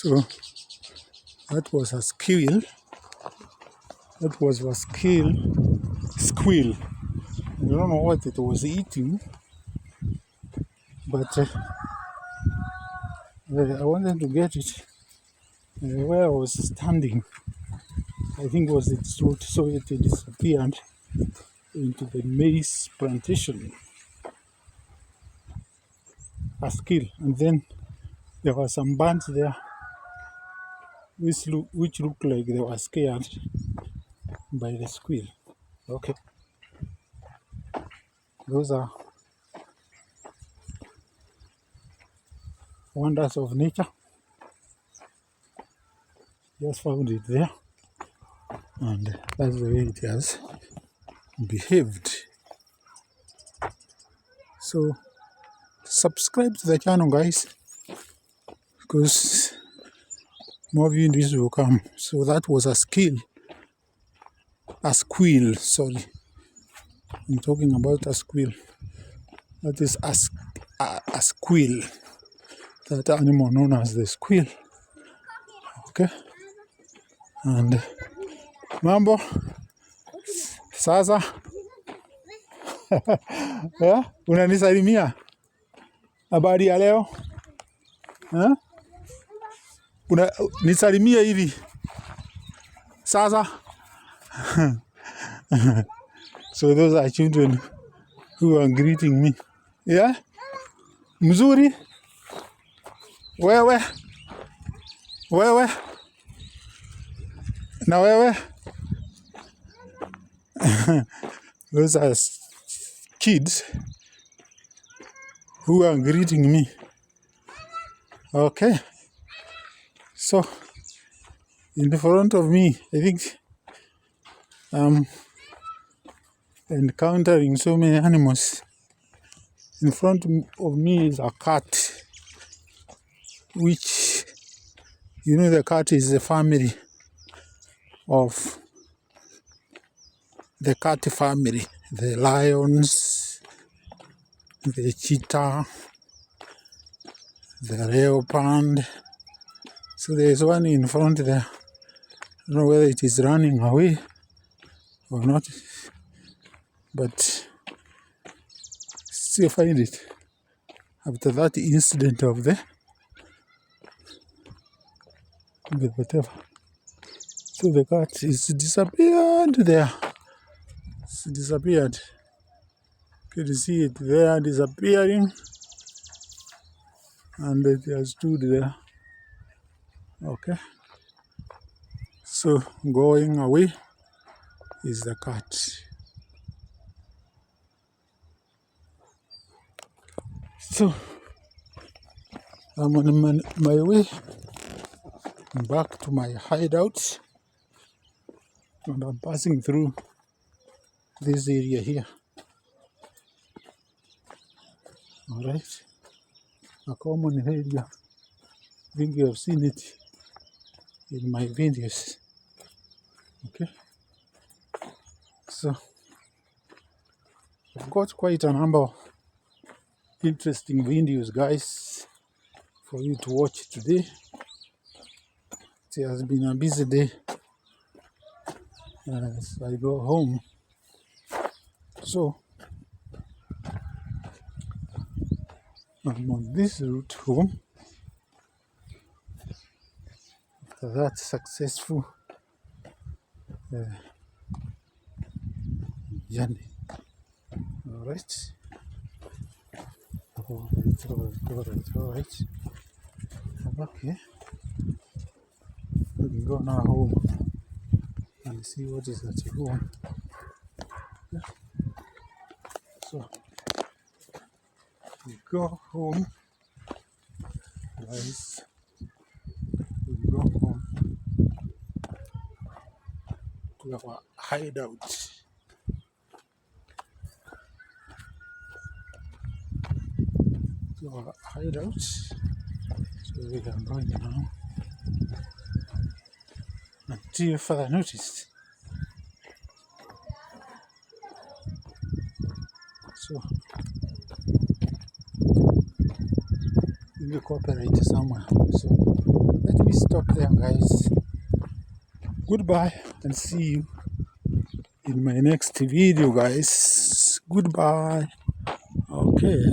So that was a squirrel. That was a squirrel. I don't know what it was eating, but I wanted to get it where I was standing. I think was its route, so it disappeared into the maize plantation. A squirrel, and then there were some bands there which looked like they were scared by the squirrel. Okay, those are wonders of nature. Just found it there, and that's the way it has behaved. So subscribe to the channel, guys, because more videos will come. So that was a squirrel. Sorry, I'm talking about a squirrel. That is a squirrel. That animal known as the squirrel. Okay, and mambo sasa. Yeah? Unanisalimia habari ya leo? Nisalimia hivi sasa. So those are children who are greeting me. Yeah? Mzuri? Wewe? Na wewe? Those are kids who are greeting me. Okay. So, in the front of me, I think I'm encountering so many animals. In front of me is a cat, which, the cat is the family of the cat family. The lions, the cheetah, the leopard. So there is one in front there. I don't know whether it is running away or not, but still find it after that incident of the whatever. So the cat is disappeared there. It's disappeared. You can see it there disappearing, and it has stood there. Okay. So going away is the cat. So I'm on my way back to my hideout, and I'm passing through this area here. Alright, a common area. I think you have seen it in my videos. Okay, so I've got quite a number of interesting videos, guys, for you to watch today. It has been a busy day as I go home. So I'm on this route home after that successful journey. Alright. Okay. We can go now home and see what is at home. Yeah. So we go home, guys. We go home to our hideout. So we are going now until further notice. So we will cooperate somewhere. So let me stop there, guys. Goodbye and see you in my next video, guys. Goodbye. Okay.